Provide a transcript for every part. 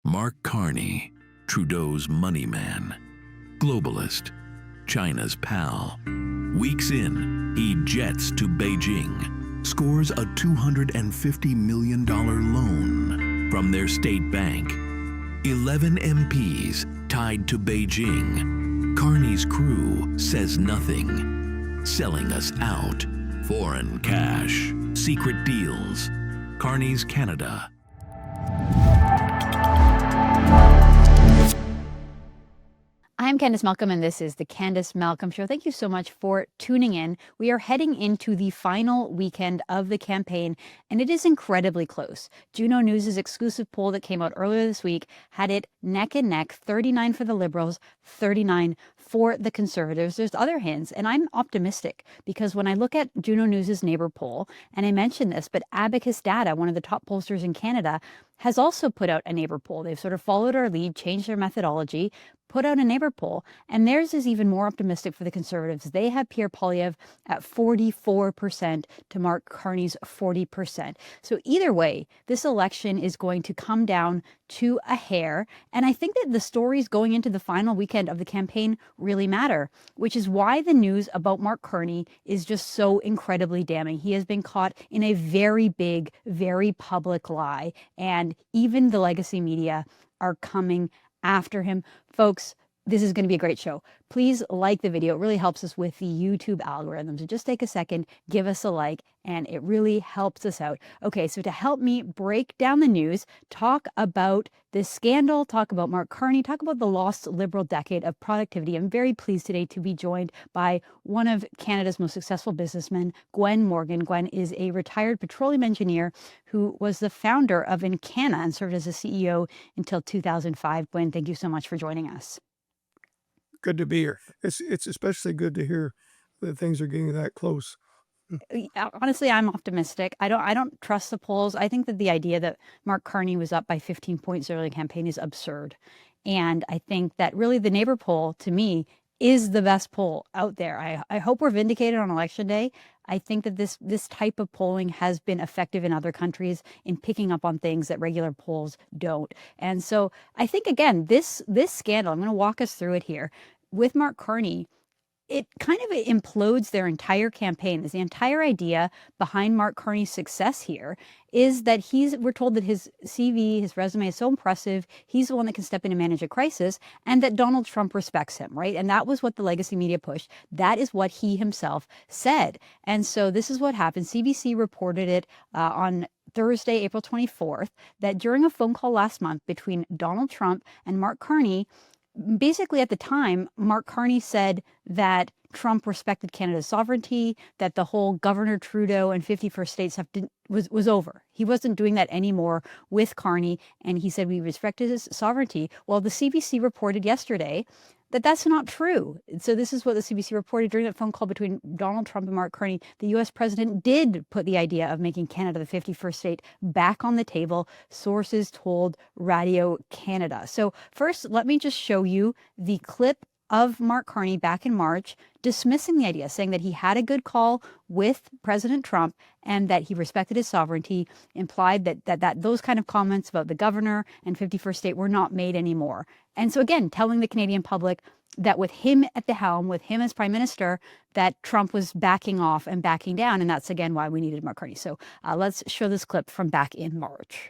Mark Carney, Trudeau's money man, globalist, China's pal. Weeks in, he jets to Beijing, scores a $250 million loan from their state bank. 11 MPs tied to Beijing. Carney's crew says nothing, selling us out. Foreign cash, secret deals. Carney's Canada. I'm Candice Malcolm, and this is the Candice Malcolm Show. Thank you so much for tuning in. We are heading into the final weekend of the campaign, and it is incredibly close. Juno News' exclusive poll that came out earlier this week had it neck and neck, 39 for the Liberals, 39 for the Conservatives. There's other hints, and I'm optimistic because when I look at Juno News' neighbor poll, and I mentioned this, but Abacus Data, one of the top pollsters in Canada, has also put out a neighbor poll. They've sort of followed our lead, changed their methodology, put out a neighbor poll, and theirs is even more optimistic for the Conservatives. They have Pierre Poilievre at 44% to Mark Carney's 40%. So either way, this election is going to come down to a hair, and I think that the stories going into the final weekend of the campaign really matter, which is why the news about Mark Carney is just so incredibly damning. He has been caught in a very big, very public lie, and even the legacy media are coming after him. Folks, this is going to be a great show. Please like the video. It really helps us with the YouTube algorithm. So just take a second, give us a like, and it really helps us out. Okay, so to help me break down the news, talk about this scandal, talk about Mark Carney, talk about the lost Liberal decade of productivity, I'm very pleased today to be joined by one of Canada's most successful businessmen, Gwyn Morgan. Gwyn is a retired petroleum engineer who was the founder of Encana and served as a CEO until 2005. Gwyn, thank you so much for joining us. Good to be here. It's especially good to hear that things are getting that close. Honestly, I'm optimistic. I don't trust the polls. I think that the idea that Mark Carney was up by 15 points early in the campaign is absurd. And I think that really the neighbor poll, to me, is the best poll out there. I hope we're vindicated on election day. I think that this type of polling has been effective in other countries in picking up on things that regular polls don't. And so I think, again, this scandal, I'm going to walk us through it here, with Mark Carney, it kind of implodes their entire campaign. The entire idea behind Mark Carney's success here is that we're told that his CV, his resume is so impressive, he's the one that can step in and manage a crisis, and that Donald Trump respects him, right? And that was what the legacy media pushed. That is what he himself said. And so this is what happened. CBC reported it on Thursday, April 24th, that during a phone call last month between Donald Trump and Mark Carney, basically at the time, Mark Carney said that Trump respected Canada's sovereignty, that the whole Governor Trudeau and 51st states was over. He wasn't doing that anymore with Carney, and he said we respected his sovereignty. Well, the CBC reported yesterday that that's not true. So this is what the CBC reported during that phone call between Donald Trump and Mark Carney. The U.S. president did put the idea of making Canada the 51st state back on the table, sources told Radio Canada. So first, let me just show you the clip of Mark Carney back in March dismissing the idea, saying that he had a good call with President Trump and that he respected his sovereignty, implied that those kind of comments about the governor and 51st state were not made anymore. And so again, telling the Canadian public that with him at the helm, with him as prime minister, that Trump was backing off and backing down. And that's again why we needed Mark Carney. So let's show this clip from back in March.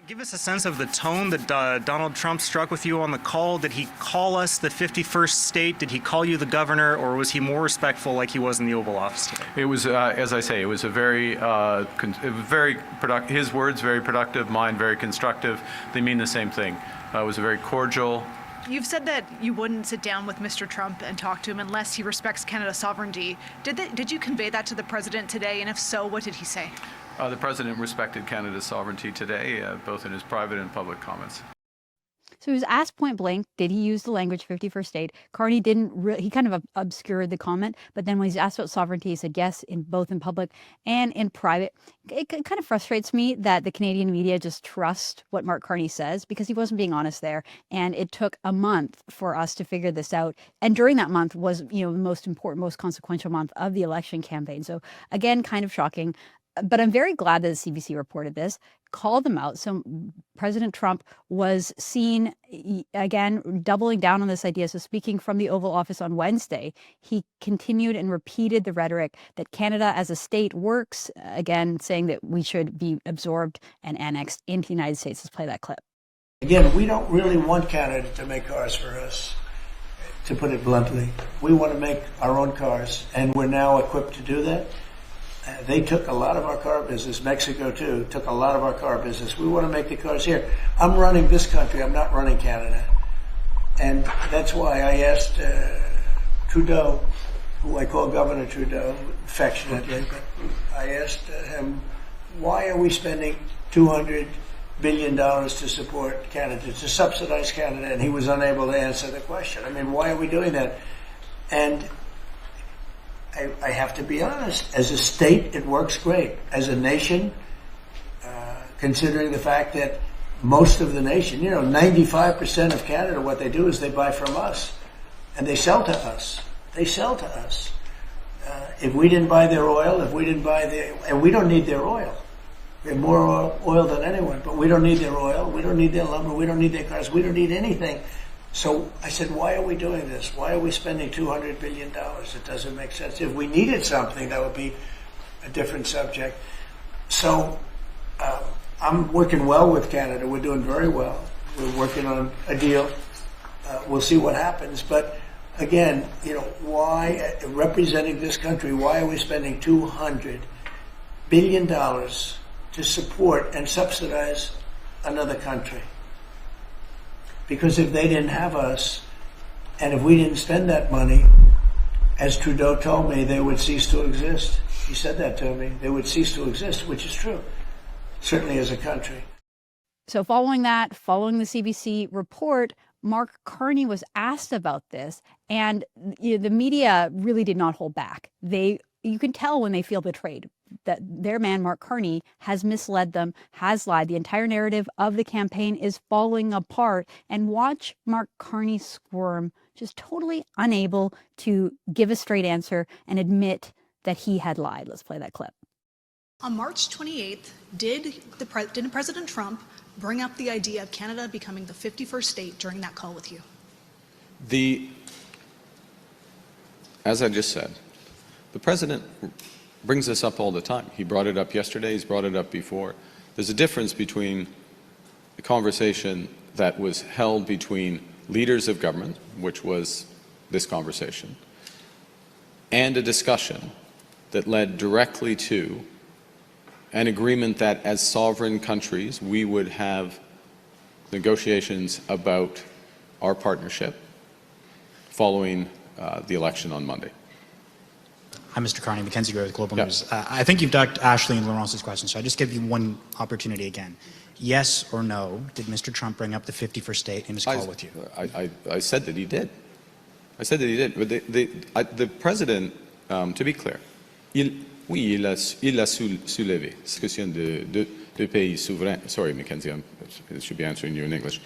Give us a sense of the tone that Donald Trump struck with you on the call. Did he call us the 51st state? Did he call you the governor, or was he more respectful like he was in the Oval Office today? It was, as I say, it was a very productive. His words very productive, mine very constructive. They mean the same thing. It was a very cordial. You've said that you wouldn't sit down with Mr. Trump and talk to him unless he respects Canada's sovereignty. Did you convey that to the president today? And if so, what did he say? The president respected Canada's sovereignty today, both in his private and public comments. So he was asked point blank, did he use the language 51st state? Carney didn't he kind of obscured the comment, but then when he's asked about sovereignty, he said yes, both in public and in private. It kind of frustrates me that the Canadian media just trust what Mark Carney says, because he wasn't being honest there. And it took a month for us to figure this out. And during that month was, the most important, most consequential month of the election campaign. So again, kind of shocking. But I'm very glad that the CBC reported this. called them out. So President Trump was seen, again, doubling down on this idea. So speaking from the Oval Office on Wednesday, he continued and repeated the rhetoric that Canada as a state works, again, saying that we should be absorbed and annexed into the United States. Let's play that clip. Again, we don't really want Canada to make cars for us, to put it bluntly. We want to make our own cars, and we're now equipped to do that. They took a lot of our car business. Mexico, too, took a lot of our car business. We want to make the cars here. I'm running this country. I'm not running Canada. And that's why I asked Trudeau, who I call Governor Trudeau, affectionately, but I asked him, why are we spending $200 billion to support Canada, to subsidize Canada? And he was unable to answer the question. I mean, why are we doing that? And I have to be honest, as a state, it works great. As a nation, considering the fact that most of the nation, 95% of Canada, what they do is they buy from us and they sell to us. They sell to us. If we didn't buy their oil, and we don't need their oil. We have more oil than anyone, but we don't need their oil. We don't need their lumber. We don't need their cars. We don't need anything. So I said, why are we doing this? Why are we spending $200 billion? It doesn't make sense. If we needed something, that would be a different subject. So I'm working well with Canada. We're doing very well. We're working on a deal. We'll see what happens. But again, why, representing this country, why are we spending $200 billion to support and subsidize another country? Because if they didn't have us, and if we didn't spend that money, as Trudeau told me, they would cease to exist. He said that to me. They would cease to exist, which is true, certainly as a country. So following the CBC report, Mark Carney was asked about this, and the media really did not hold back. You can tell when they feel betrayed that their man, Mark Carney, has misled them, has lied. The entire narrative of the campaign is falling apart. And watch Mark Carney squirm, just totally unable to give a straight answer and admit that he had lied. Let's play that clip. On March 28th, didn't President Trump bring up the idea of Canada becoming the 51st state during that call with you? As I just said, the president brings this up all the time. He brought it up yesterday, he's brought it up before. There's a difference between the conversation that was held between leaders of government, which was this conversation, and a discussion that led directly to an agreement that as sovereign countries we would have negotiations about our partnership following the election on Monday. Hi, Mr. Carney, Mackenzie Gray with Global Yep. News. I think you've ducked Ashley and Laurence's question, so I just give you one opportunity again. Yes or no, did Mr. Trump bring up the 51st state in his call with you? I said that he did. I said that he did. But the president, to be clear, il a soulevé. C'est question de pays souverain. Sorry, Mackenzie, I should be answering you in English.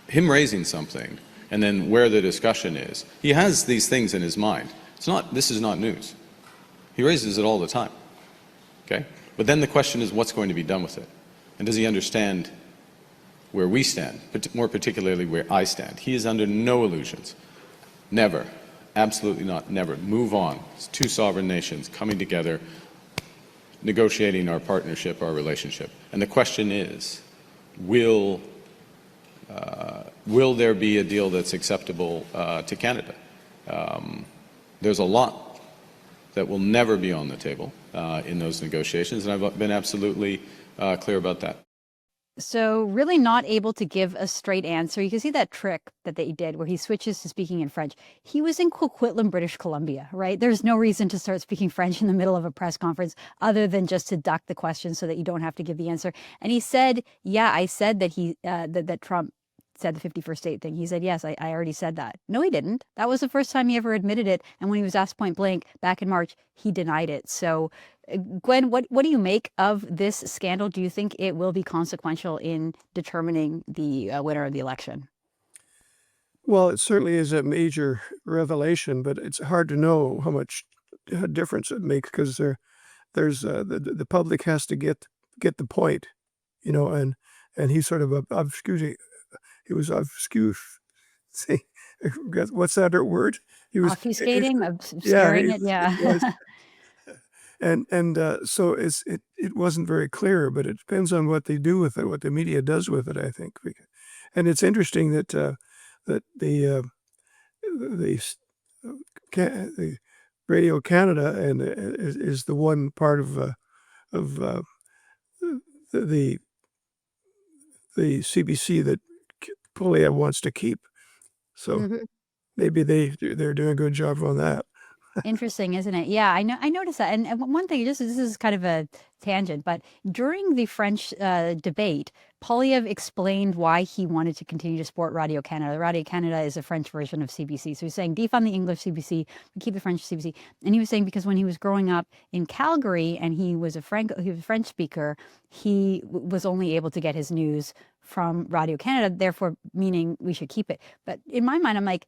Him raising something, and then where the discussion is, he has these things in his mind. This is not news. He raises it all the time. Okay? But then the question is, what's going to be done with it? And does he understand where we stand, but more particularly where I stand? He is under no illusions. Never, absolutely not, never. Move on. It's two sovereign nations coming together, negotiating our partnership, our relationship. And the question is, will there be a deal that's acceptable to Canada? There's a lot that will never be on the table in those negotiations, and I've been absolutely clear about that. So really not able to give a straight answer. You can see that trick that they did where he switches to speaking in French. He was in Coquitlam, British Columbia, right? There's no reason to start speaking French in the middle of a press conference other than just to duck the question so that you don't have to give the answer. And he said, yeah, I said that that Trump said the 51st state thing. He said, yes, I already said that. No, he didn't. That was the first time he ever admitted it. And when he was asked point blank back in March, he denied it. So Gwyn, what do you make of this scandal? Do you think it will be consequential in determining the winner of the election? Well, it certainly is a major revelation, but it's hard to know how much difference it makes because there's the public has to get the point, and he's sort of obfuscating. He was obfuscating. What's that word? He was Obfuscating, yeah, obscuring it. Yeah. it was. So it wasn't very clear, but it depends on what they do with it, what the media does with it, I think. And it's interesting that that the Radio Canada and is the one part of the CBC that Polyev wants to keep. So maybe they're doing a good job on that. Interesting, isn't it? Yeah, I know. I noticed that. And one thing, this is kind of a tangent, but during the French debate, Polyev explained why he wanted to continue to support Radio Canada. Radio Canada is a French version of CBC. So he's saying defund the English CBC, but keep the French CBC. And he was saying because when he was growing up in Calgary and he was a French speaker, he was only able to get his news from Radio Canada, therefore meaning we should keep it. But in my mind, I'm like,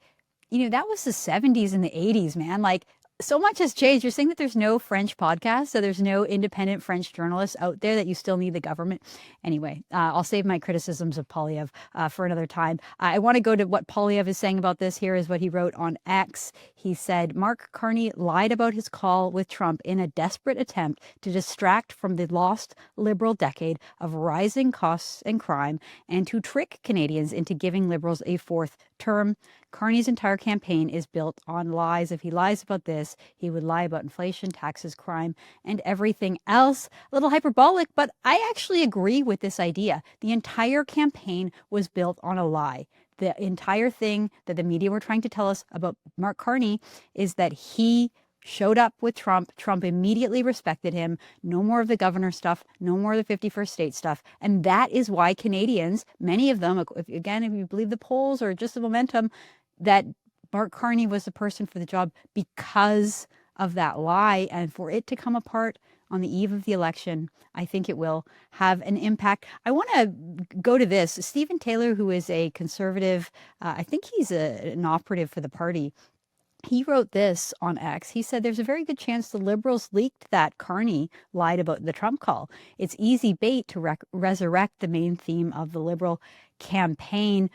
that was the 70s and the 80s, man. Like, so much has changed. You're saying that there's no French podcast, so there's no independent French journalists out there, that you still need the government. Anyway, I'll save my criticisms of Polyev for another time. I want to go to what Polyev is saying about this. Here is what he wrote on X. He said, Mark Carney lied about his call with Trump in a desperate attempt to distract from the lost Liberal decade of rising costs and crime and to trick Canadians into giving Liberals a fourth term. Carney's entire campaign is built on lies. If he lies about this, he would lie about inflation, taxes, crime, and everything else. A little hyperbolic, but I actually agree with this idea. The entire campaign was built on a lie. The entire thing that the media were trying to tell us about Mark Carney is that he showed up with Trump. Trump immediately respected him. No more of the governor stuff, no more of the 51st state stuff. And that is why Canadians, many of them, if you believe the polls or just the momentum, that Mark Carney was the person for the job because of that lie. And for it to come apart on the eve of the election, I think it will have an impact. I want to go to this. Stephen Taylor, who is a conservative, I think he's an operative for the party. He wrote this on X. He said, there's a very good chance the Liberals leaked that Carney lied about the Trump call. It's easy bait to resurrect the main theme of the Liberal campaign.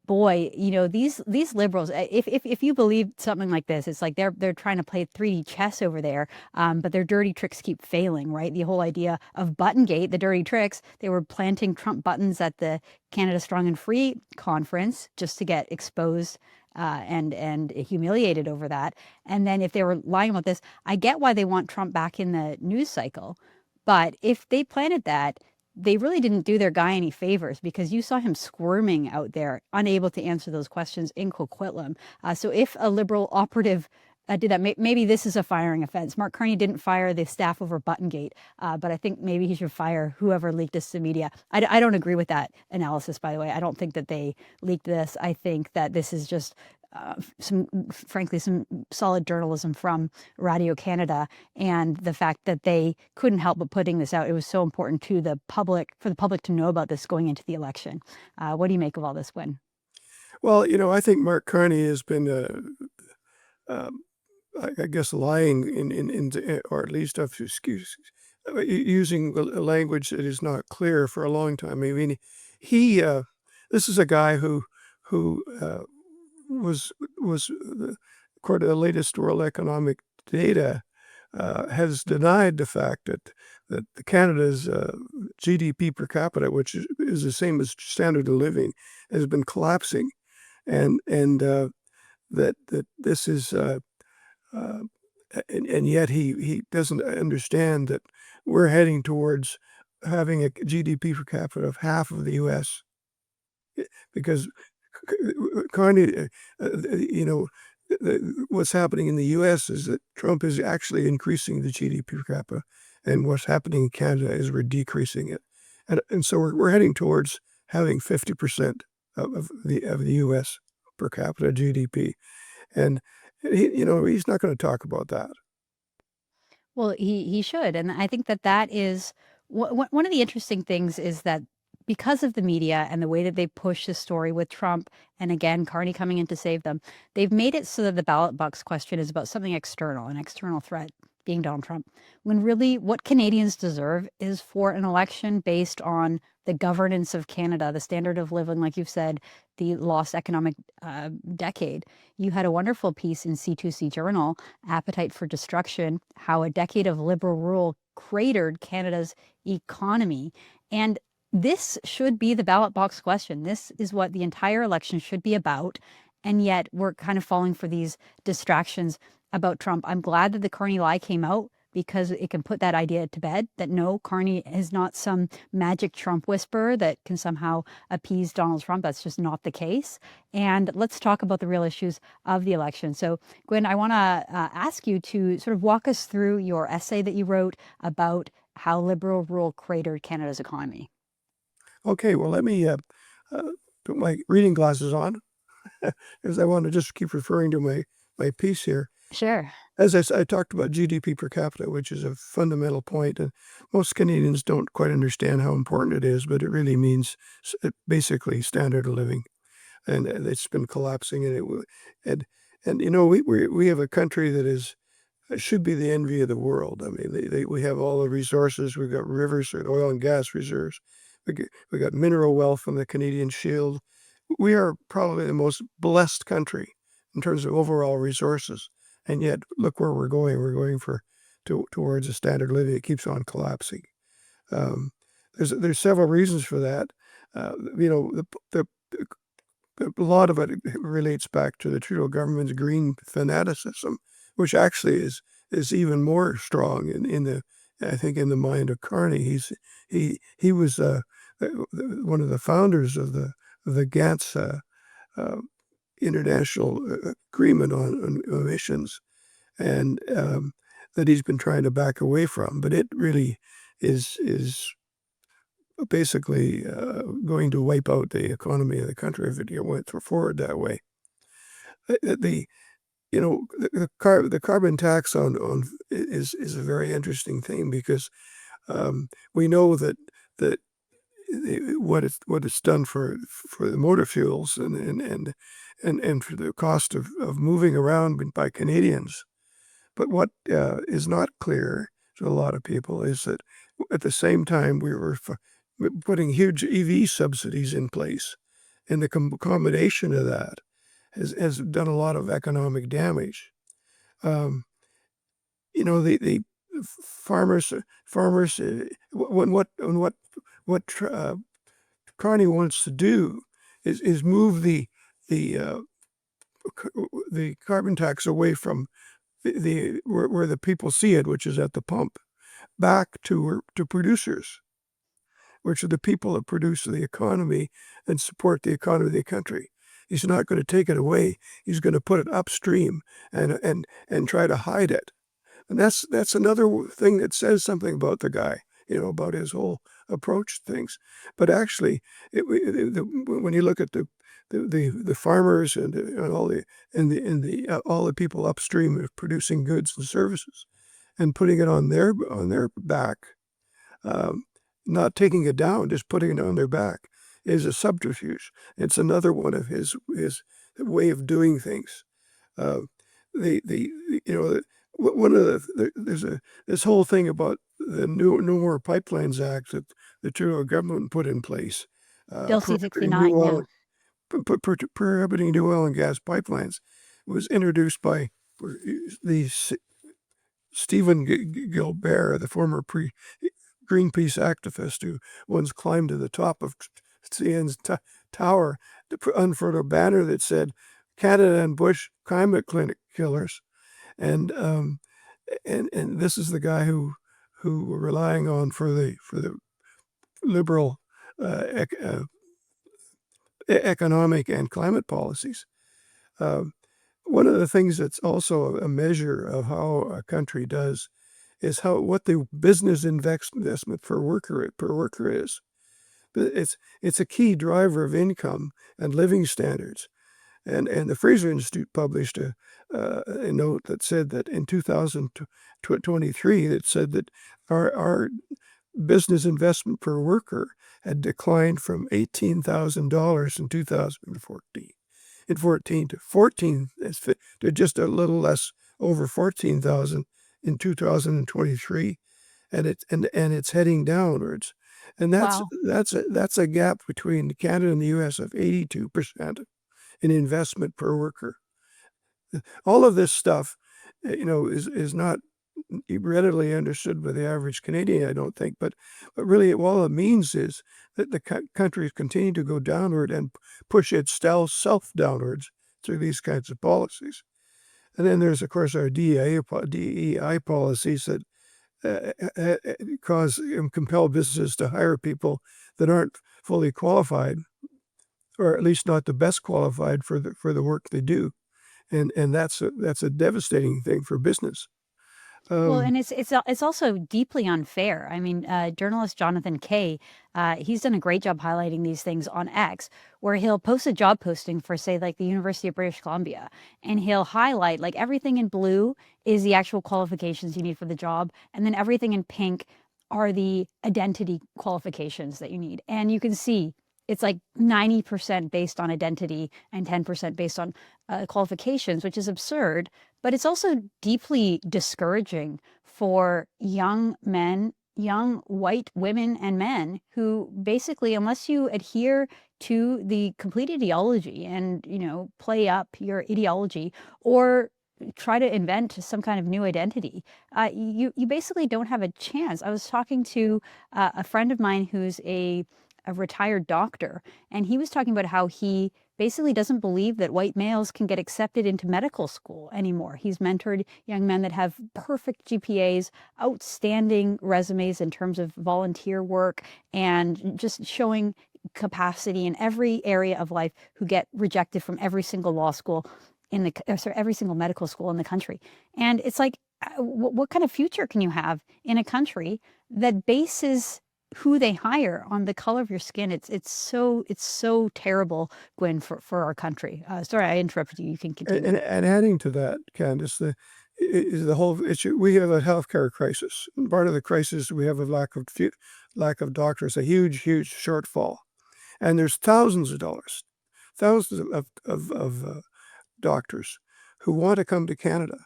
Boy, these Liberals, if you believe something like this, it's like they're trying to play 3D chess over there, but their dirty tricks keep failing, right? The whole idea of Buttongate, the dirty tricks, they were planting Trump buttons at the Canada Strong and Free conference just to get exposed and humiliated over that. And then if they were lying about this, I get why they want Trump back in the news cycle. But if they planted that, they really didn't do their guy any favors, because you saw him squirming out there, unable to answer those questions in Coquitlam. So if a Liberal operative did that, maybe this is a firing offense. Mark Carney didn't fire the staff over Buttongate, but I think maybe he should fire whoever leaked this to the media. I don't agree with that analysis, by the way. I don't think that they leaked this. I think that this is just some solid journalism from Radio Canada, and the fact that they couldn't help but putting this out. It was so important to the public, for the public to know about this going into the election. What do you make of all this, Gwyn? Well, I think Mark Carney has been, I guess, lying in or at least using a language that is not clear for a long time. I mean, this is a guy who was according to the latest World Economic data, has denied the fact that Canada's GDP per capita, which is the same as standard of living, has been collapsing, and that this is and yet he doesn't understand that we're heading towards having a GDP per capita of half of the U.S. because Carney, what's happening in the U.S. is that Trump is actually increasing the GDP per capita, and what's happening in Canada is we're decreasing it, and so we're heading towards having 50% of the U.S. per capita GDP, and he's not going to talk about that. Well, he should, and I think that is one of the interesting things is that, because of the media and the way that they push this story with Trump, and again, Carney coming in to save them, they've made it so that the ballot box question is about something external, an external threat. being Donald Trump, when really what Canadians deserve is for an election based on the governance of Canada, the standard of living, like you've said, the lost economic decade. You had a wonderful piece in C2C Journal, Appetite for Destruction, how a decade of liberal rule cratered Canada's economy. And this should be the ballot box question. This is what the entire election should be about. And yet we're kind of falling for these distractions about Trump. I'm glad that the Carney lie came out because it can put that idea to bed that no, Carney is not some magic Trump whisperer that can somehow appease Donald Trump. That's just not the case. And let's talk about the real issues of the election. So, Gwyn, I want to ask you to sort of walk us through your essay that you wrote about how liberal rule cratered Canada's economy. Okay, well, let me put my reading glasses on, because I want to just keep referring to my piece here. Sure. As I talked about GDP per capita, which is a fundamental point, and most Canadians don't quite understand how important it is, but it really means basically standard of living, and it's been collapsing, and you know we have a country that should be the envy of the world. I mean, we have all the resources. We've got rivers, oil and gas reserves. We got mineral wealth from the Canadian Shield. We are probably the most blessed country in terms of overall resources. And yet, look where we're going. We're going towards a standard of living. It keeps on collapsing. There's several reasons for that. You know, a lot of it relates back to the Trudeau government's green fanaticism, which actually is even more strong I think in the mind of Carney. He was one of the founders of the GATS international agreement on emissions, and that he's been trying to back away from. But it really is basically going to wipe out the economy of the country if it went forward that way. The carbon tax is a very interesting thing, because we know that what it's done for the motor fuels and for the cost of moving around by Canadians. But what is not clear to a lot of people is that at the same time we were putting huge EV subsidies in place, and the combination of that has done a lot of economic damage. You know, the farmers. What Carney wants to do is move the carbon tax away from where the people see it, which is at the pump, back to producers, which are the people that produce the economy and support the economy of the country. He's not going to take it away. He's going to put it upstream and try to hide it. And that's another thing that says something about the guy, you know, about his whole approach to things. But actually, when you look at the farmers and all the people upstream of producing goods and services, and putting it on their back, not taking it down, just putting it on their back, is a subterfuge. It's another one of his way of doing things. There's this whole thing about the No More Pipelines Act that the Trudeau government put in place. Bill C-69, prohibiting new oil and gas pipelines. It was introduced by the Stephen Gilbert, the former Greenpeace activist who once climbed to the top of CN's tower to unfurl a banner that said, "Canada and Bush, climate killers." And this is the guy who we're relying on for the liberal economic and climate policies. One of the things that's also a measure of how a country does is what the business investment per worker is. It's a key driver of income and living standards. And the Fraser Institute published a note that said that in 2023, it said that our business investment per worker had declined from $18,000 in 2014 to just a little less over $14,000 in 2023, and it's heading downwards. And Wow. that's a gap between Canada and the U.S. of 82% in investment per worker. All of this stuff, is not readily understood by the average Canadian, I don't think. But really, all it means is that the country continue to go downward and push itself downwards through these kinds of policies. And then there's, of course, our DEI policies that compel businesses to hire people that aren't fully qualified, or at least not the best qualified for the work they do, and that's a devastating thing for business. Well, Um, and it's also deeply unfair. I mean, journalist Jonathan Kay, he's done a great job highlighting these things on X, where he'll post a job posting for, say, like the University of British Columbia, and he'll highlight like everything in blue is the actual qualifications you need for the job, and then everything in pink are the identity qualifications that you need. And you can see it's like 90% based on identity and 10% based on qualifications, which is absurd. But it's also deeply discouraging for young men, young white women and men who basically, unless you adhere to the complete ideology and, play up your ideology or try to invent some kind of new identity, you basically don't have a chance. I was talking to a friend of mine who's a retired doctor, and he was talking about how he basically doesn't believe that white males can get accepted into medical school anymore. He's mentored young men that have perfect GPAs, outstanding resumes in terms of volunteer work, and just showing capacity in every area of life, who get rejected from every single law school every single medical school in the country. And it's like, what kind of future can you have in a country that bases who they hire on the color of your skin? It's so terrible, Gwyn, for our country. Sorry, I interrupted you. You can continue. and adding to that, Candice, the whole issue, we have a healthcare crisis. And part of the crisis, we have a lack of doctors, a huge shortfall, and there's thousands of dollars, thousands of doctors who want to come to Canada,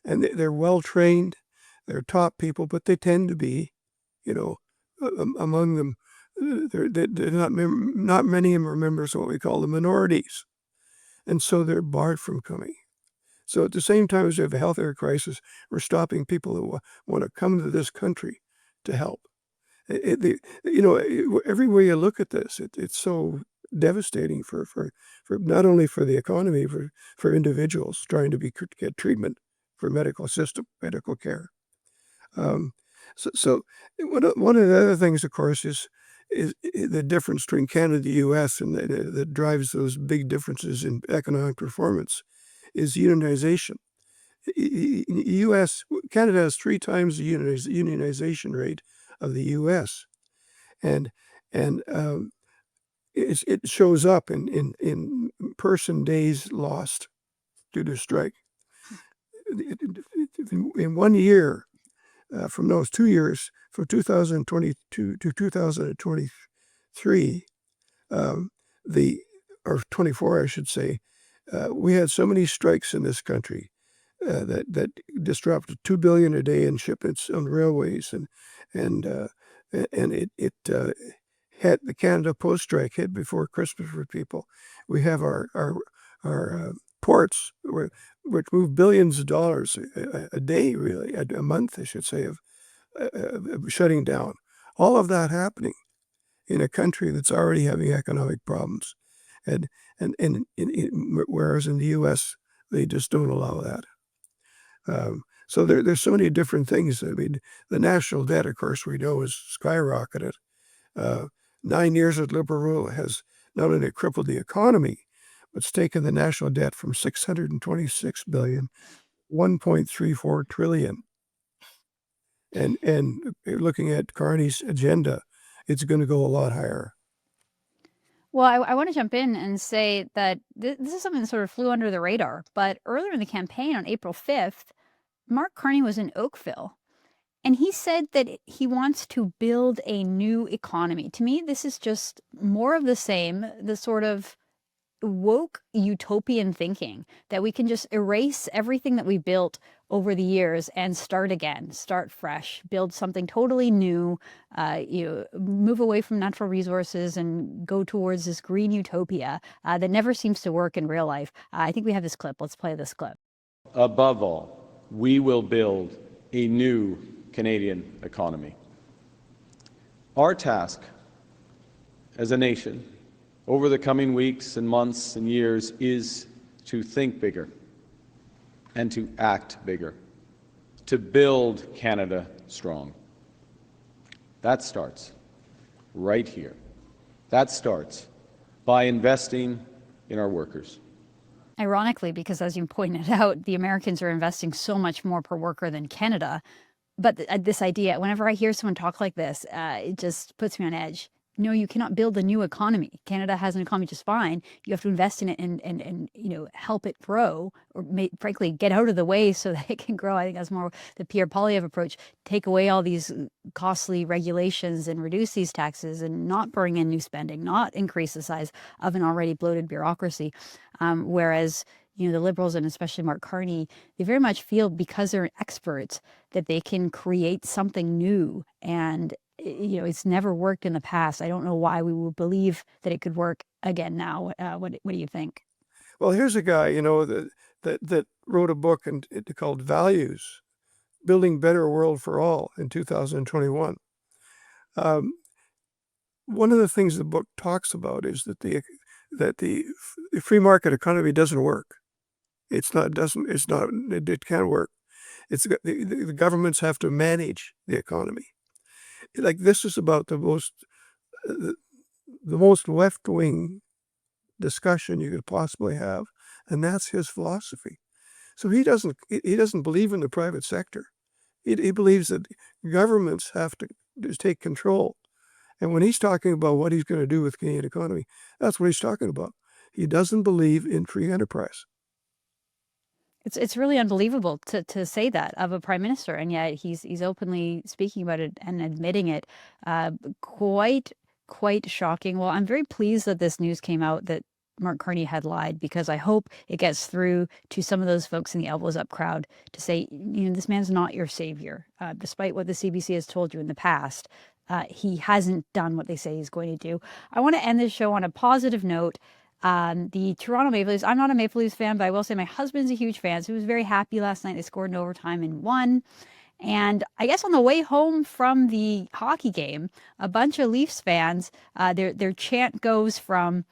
and they're well trained, they're top people, but they tend to be, among them, they're not many of them are members of what we call the minorities, and so they're barred from coming. So at the same time as we have a healthcare crisis, we're stopping people who want to come to this country to help. Every way you look at this, it's so devastating for not only for the economy, for individuals trying to get treatment for medical care. So one of the other things, of course, is the difference between Canada and the U.S. and that drives those big differences in economic performance is unionization. Canada has 3 times the unionization rate of the U.S. and it shows up in person days lost due to strike. In 1 year, from those 2 years, from 2022 to 2023, or 24, I should say, we had so many strikes in this country that disrupted $2 billion a day in shipments on railways, and it hit the Canada Post strike hit before Christmas for people. We have our ports, which move billions of dollars a day, really, a month, I should say, of shutting down. All of that happening in a country that's already having economic problems, and whereas in the U.S. they just don't allow that. So there's so many different things. I mean, the national debt, of course, we know is skyrocketed. 9 years of Liberal rule has not only crippled the economy, but it's taken the national debt from $626 billion, $1.34 trillion. And looking at Carney's agenda, it's going to go a lot higher. Well, I want to jump in and say that this is something that sort of flew under the radar. But earlier in the campaign on April 5th, Mark Carney was in Oakville, and he said that he wants to build a new economy. To me, this is just more of the same, the sort of woke utopian thinking that we can just erase everything that we built over the years and start again, start fresh, build something totally new, move away from natural resources and go towards this green utopia that never seems to work in real life. I think we have this clip. Let's play this clip. Above all, we will build a new Canadian economy. Our task as a nation over the coming weeks and months and years is to think bigger and to act bigger, to build Canada strong. That starts right here. That starts by investing in our workers. Ironically, because as you pointed out, the Americans are investing so much more per worker than Canada. But this idea, whenever I hear someone talk like this, it just puts me on edge. No, you cannot build a new economy. Canada has an economy just fine. You have to invest in it and help it grow, or frankly, get out of the way so that it can grow. I think that's more the Pierre Poilievre approach. Take away all these costly regulations and reduce these taxes and not bring in new spending, not increase the size of an already bloated bureaucracy. Whereas the Liberals, and especially Mark Carney, they very much feel, because they're experts, that they can create something new. And it's never worked in the past. I don't know why we would believe that it could work again now. What do you think? Well, here's a guy, that wrote a book called Values, Building Better World for All in 2021. One of the things the book talks about is that the free market economy doesn't work. It can't work. The governments have to manage the economy. Like, this is about the most left-wing discussion you could possibly have, and that's his philosophy. So he doesn't believe in the private sector. He believes that governments have to just take control. And when he's talking about what he's going to do with the Canadian economy, that's what he's talking about. He doesn't believe in free enterprise. It's really unbelievable to say that of a prime minister, and yet he's openly speaking about it and admitting it. Quite shocking. Well, I'm very pleased that this news came out that Mark Carney had lied, because I hope it gets through to some of those folks in the elbows up crowd to say, this man's not your savior. Despite what the CBC has told you in the past, he hasn't done what they say he's going to do. I want to end this show on a positive note. The Toronto Maple Leafs, I'm not a Maple Leafs fan, but I will say my husband's a huge fan, so he was very happy last night. They scored in overtime and won. And I guess on the way home from the hockey game, a bunch of Leafs fans, their chant goes from,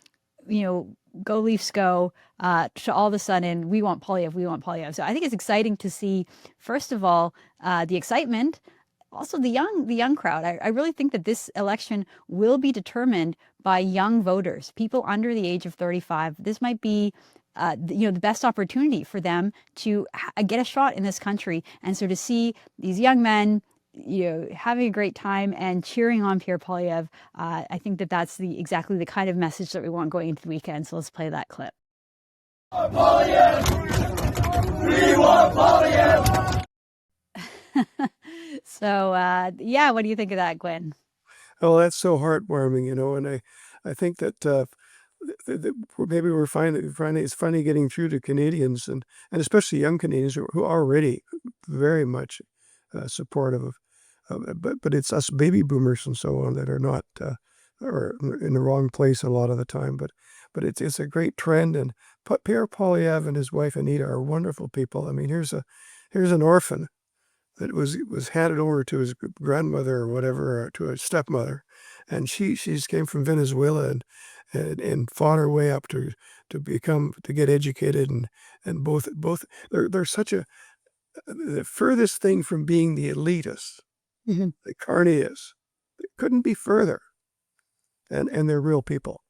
go Leafs go, to all of a sudden, we want Poilievre, we want Poilievre. So I think it's exciting to see, first of all, the excitement, also the young crowd. I really think that this election will be determined by young voters, people under the age of 35. This might be the best opportunity for them to get a shot in this country. And so to see these young men having a great time and cheering on Pierre Poilievre, I think that that's exactly the kind of message that we want going into the weekend. So let's play that clip. Poilievre! We want Poilievre! So, what do you think of that, Gwyn? Oh, that's so heartwarming, and I think that maybe we're finding it's finally getting through to Canadians, and especially young Canadians who are already very much supportive of, but it's us baby boomers and so on that are not, or in the wrong place a lot of the time, but it's a great trend. And Pierre Poilievre and his wife Anita are wonderful people. I mean, here's an orphan that was handed over to his grandmother or whatever, or to a stepmother, and she's came from Venezuela and fought her way up to get educated, and both they're such the furthest thing from being the elitist that Carney is. It couldn't be further, and they're real people.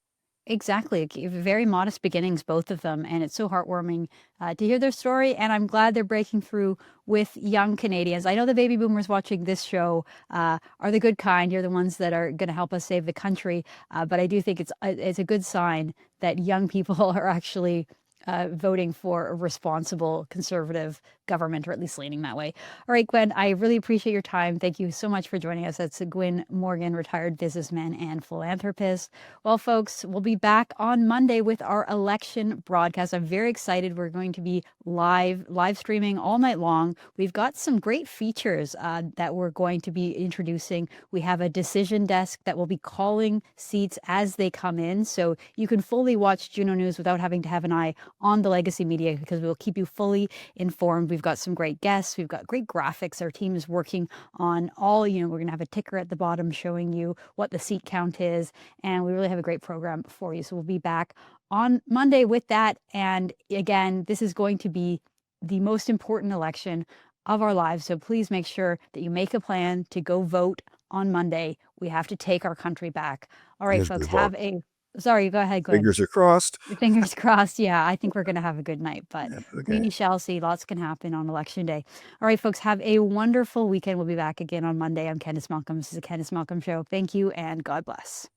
Exactly. Very modest beginnings, both of them. And it's so heartwarming to hear their story. And I'm glad they're breaking through with young Canadians. I know the baby boomers watching this show are the good kind. You're the ones that are going to help us save the country. But I do think it's a good sign that young people are actually voting for a responsible, conservative government, or at least leaning that way. All right, Gwen, I really appreciate your time. Thank you so much for joining us. That's Gwyn Morgan, retired businessman and philanthropist. Well, folks, we'll be back on Monday with our election broadcast. I'm very excited. We're going to be live streaming all night long. We've got some great features that we're going to be introducing. We have a decision desk that will be calling seats as they come in, so you can fully watch Juno News without having to have an eye on the legacy media, because we will keep you fully informed. We've got some great guests. We've got great graphics. Our team is working on all, we're going to have a ticker at the bottom showing you what the seat count is. And we really have a great program for you. So we'll be back on Monday with that. And again, this is going to be the most important election of our lives. So please make sure that you make a plan to go vote on Monday. We have to take our country back. All right, Yes, folks, we will. Sorry, go ahead, Glenn. Fingers are crossed. Fingers crossed. Yeah, I think we're going to have a good night, but Okay. we shall see. Lots can happen on election day. All right, folks, have a wonderful weekend. We'll be back again on Monday. I'm Candice Malcolm. This is the Candice Malcolm Show. Thank you and God bless.